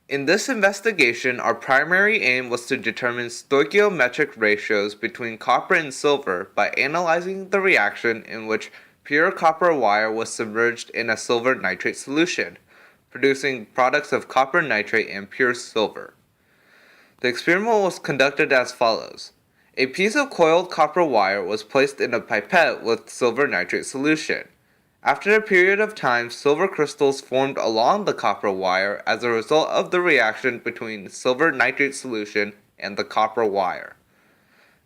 In this investigation, our primary aim was to determine stoichiometric ratios between copper and silver by analyzing the reaction in which pure copper wire was submerged in a silver nitrate solution, producing products of copper nitrate and pure silver. The experiment was conducted as follows. A piece of coiled copper wire was placed in a pipette with silver nitrate solution. After a period of time, silver crystals formed along the copper wire as a result of the reaction between silver nitrate solution and the copper wire.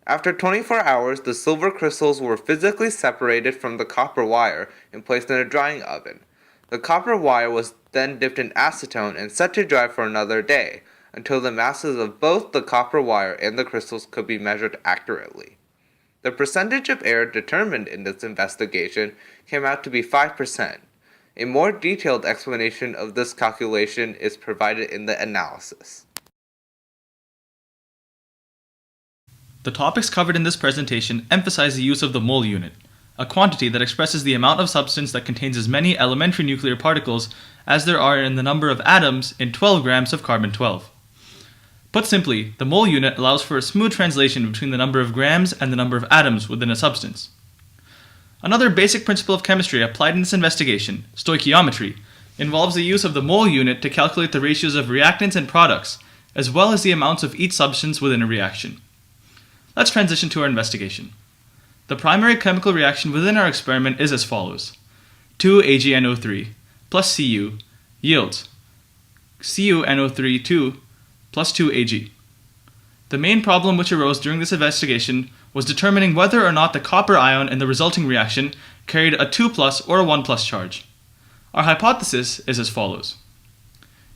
After 24 hours, the silver crystals were physically separated from the copper wire and placed in a drying oven. The copper wire was then dipped in acetone and set to dry for another day, until the masses of both the copper wire and the crystals could be measured accurately. The percentage of error determined in this investigation came out to be 5%. A more detailed explanation of this calculation is provided in the analysis. The topics covered in this presentation emphasize the use of the mole unit, a quantity that expresses the amount of substance that contains as many elementary nuclear particles as there are in the number of atoms in 12 grams of carbon-12. Put simply, the mole unit allows for a smooth translation between the number of grams and the number of atoms within a substance. Another basic principle of chemistry applied in this investigation, stoichiometry, involves the use of the mole unit to calculate the ratios of reactants and products, as well as the amounts of each substance within a reaction. Let's transition to our investigation. The primary chemical reaction within our experiment is as follows. 2AgNO3 plus Cu yields CuNO3 2 plus 2Ag. The main problem which arose during this investigation was determining whether or not the copper ion in the resulting reaction carried a 2 plus or a 1 plus charge. Our hypothesis is as follows.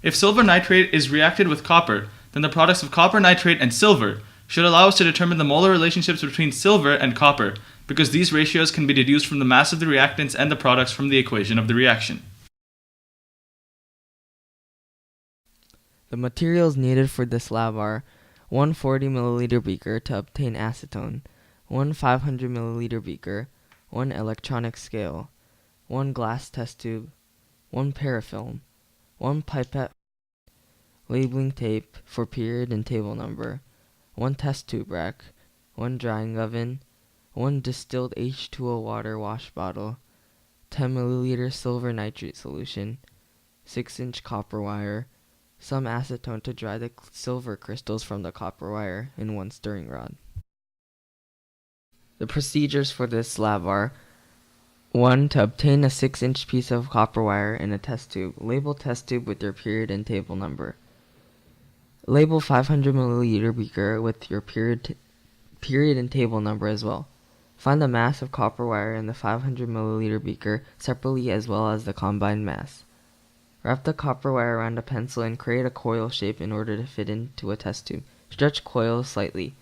If silver nitrate is reacted with copper, then the products of copper nitrate and silver should allow us to determine the molar relationships between silver and copper, because these ratios can be deduced from the mass of the reactants and the products from the equation of the reaction. The materials needed for this lab are 1 40 milliliter beaker to obtain acetone, 1 500 milliliter beaker, 1 electronic scale, 1 glass test tube, 1 parafilm, 1 pipette, labeling tape for period and table number, 1 test tube rack, 1 drying oven, 1 distilled H2O water wash bottle, 10 milliliter silver nitrate solution, 6-inch copper wire, some acetone to dry the silver crystals from the copper wire, and 1 stirring rod. The procedures for this lab are 1. To obtain a 6-inch piece of copper wire in a test tube. Label test tube with your period and table number. Label 500 milliliter beaker with your period and table number as well. Find the mass of copper wire in the 500 milliliter beaker separately as well as the combined mass. Wrap the copper wire around a pencil and create a coil shape in order to fit into a test tube. Stretch coil slightly.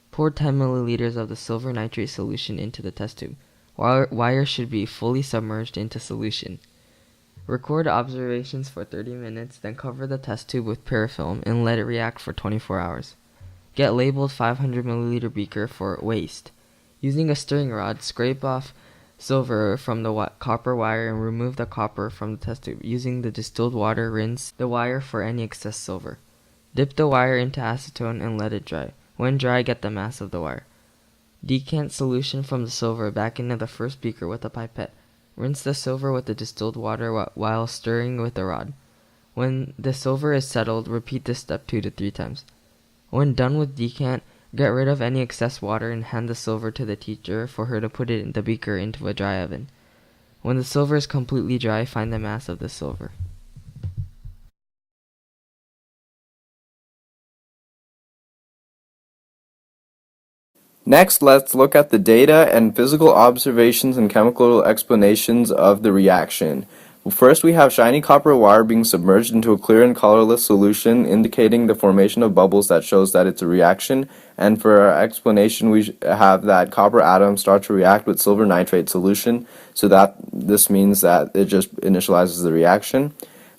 Pour 10 milliliters of the silver nitrate solution into the test tube. Wire should be fully submerged into solution. Record observations for 30 minutes, then cover the test tube with parafilm and let it react for 24 hours. Get labeled 500 milliliter beaker for waste. Using a stirring rod, scrape off silver from the copper wire and remove the copper from the test tube. Using the distilled water, rinse the wire for any excess silver. Dip the wire into acetone and let it dry. When dry, get the mass of the wire. Decant solution from the silver back into the first beaker with a pipette. Rinse the silver with the distilled water while stirring with a rod. When the silver is settled, repeat this step 2 to 3 times. When done with decant, get rid of any excess water and hand the silver to the teacher for her to put it in the beaker into a dry oven. When the silver is completely dry, find the mass of the silver. Next, let's look at the data and physical observations and chemical explanations of the reaction. First, we have shiny copper wire being submerged into a clear and colorless solution, indicating the formation of bubbles that shows that it's a reaction. And for our explanation, we have that copper atoms start to react with silver nitrate solution, so that this means that it just initializes the reaction.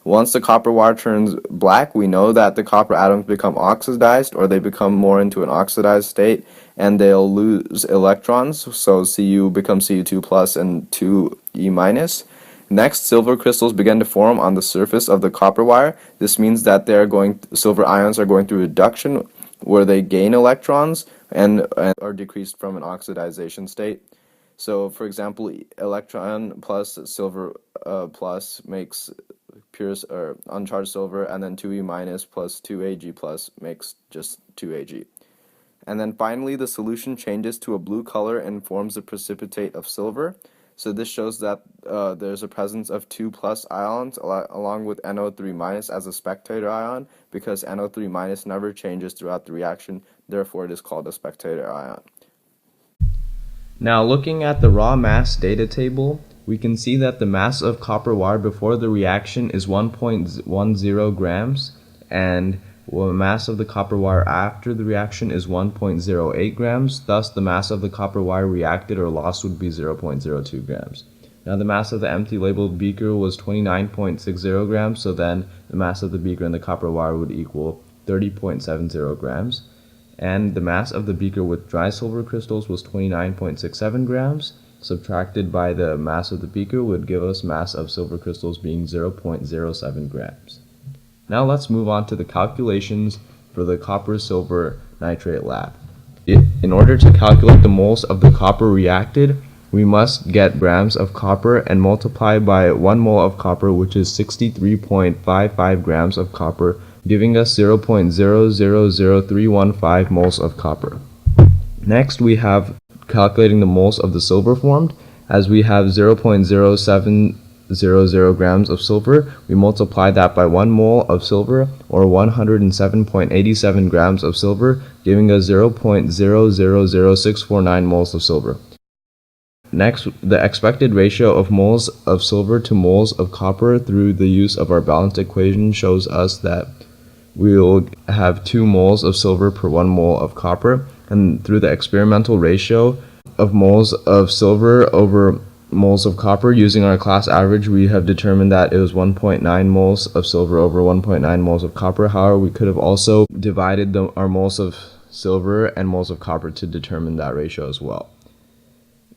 Once the copper wire turns black, we know that the copper atoms become oxidized, or they become more into an oxidized state, and they'll lose electrons, so Cu becomes Cu2 plus and 2E minus. Next, silver crystals begin to form on the surface of the copper wire. This means that silver ions are going through reduction, where they gain electrons and are decreased from an oxidization state. So, for example, electron plus silver plus makes pure or uncharged silver, and then 2e minus plus 2ag plus makes just 2ag. And then finally, the solution changes to a blue color and forms a precipitate of silver. So this shows that there's a presence of 2 plus ions along with NO3 minus as a spectator ion, because NO3 minus never changes throughout the reaction, therefore it is called a spectator ion. Now looking at the raw mass data table, we can see that the mass of copper wire before the reaction is 1.10 grams, and the mass of the copper wire after the reaction is 1.08 grams. Thus, the mass of the copper wire reacted or lost would be 0.02 grams. Now, the mass of the empty labeled beaker was 29.60 grams, so then the mass of the beaker and the copper wire would equal 30.70 grams. And the mass of the beaker with dry silver crystals was 29.67 grams. Subtracted by the mass of the beaker would give us mass of silver crystals being 0.07 grams. Now let's move on to the calculations for the copper-silver nitrate lab. In order to calculate the moles of the copper reacted, we must get grams of copper and multiply by 1 mole of copper, which is 63.55 grams of copper, giving us 0.000315 moles of copper. Next, we have calculating the moles of the silver formed. As we have 0.0700 grams of silver, we multiply that by 1 mole of silver, or 107.87 grams of silver, giving us 0.000649 moles of silver. Next, the expected ratio of moles of silver to moles of copper through the use of our balanced equation shows us that we will have 2 moles of silver per 1 mole of copper, and through the experimental ratio of moles of silver over moles of copper using our class average, we have determined that it was 1.9 moles of silver over 1.9 moles of copper. However, we could have also divided our moles of silver and moles of copper to determine that ratio as well.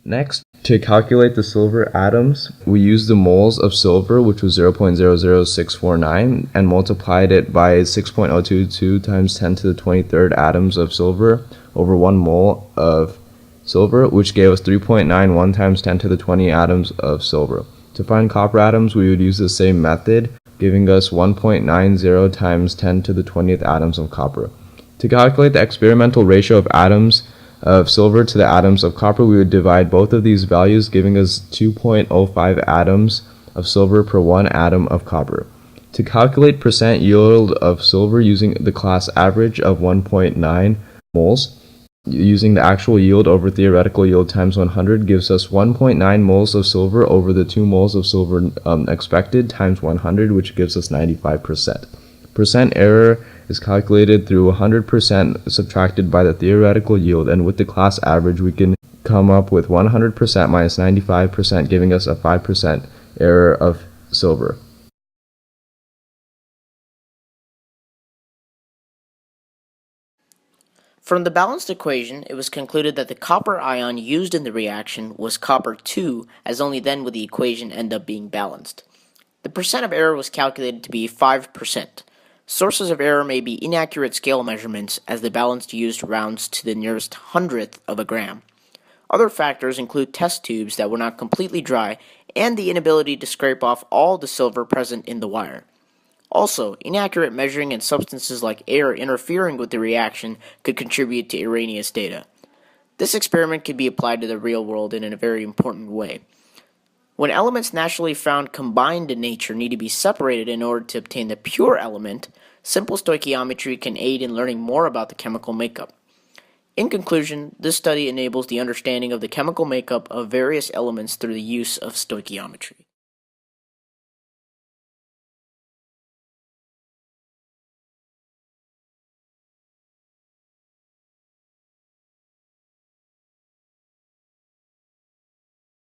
Next, to calculate the silver atoms, we used the moles of silver, which was 0.00649, and multiplied it by 6.022 times 10 to the 23rd atoms of silver over 1 mole of silver, which gave us 3.91 times 10 to the 20 atoms of silver. To find copper atoms, we would use the same method, giving us 1.90 times 10 to the 20th atoms of copper. To calculate the experimental ratio of atoms of silver to the atoms of copper, we would divide both of these values, giving us 2.05 atoms of silver per 1 atom of copper. To calculate percent yield of silver using the class average of 1.9 moles, using the actual yield over theoretical yield times 100 gives us 1.9 moles of silver over the 2 moles of silver expected times 100, which gives us 95%. Percent error is calculated through 100% subtracted by the theoretical yield, and with the class average we can come up with 100% minus 95%, giving us a 5% error of silver. From the balanced equation, it was concluded that the copper ion used in the reaction was copper 2, as only then would the equation end up being balanced. The percent of error was calculated to be 5%. Sources of error may be inaccurate scale measurements, as the balance used rounds to the nearest hundredth of a gram. Other factors include test tubes that were not completely dry and the inability to scrape off all the silver present in the wire. Also, inaccurate measuring and substances like air interfering with the reaction could contribute to erroneous data. This experiment could be applied to the real world in a very important way. When elements naturally found combined in nature need to be separated in order to obtain the pure element, simple stoichiometry can aid in learning more about the chemical makeup. In conclusion, this study enables the understanding of the chemical makeup of various elements through the use of stoichiometry.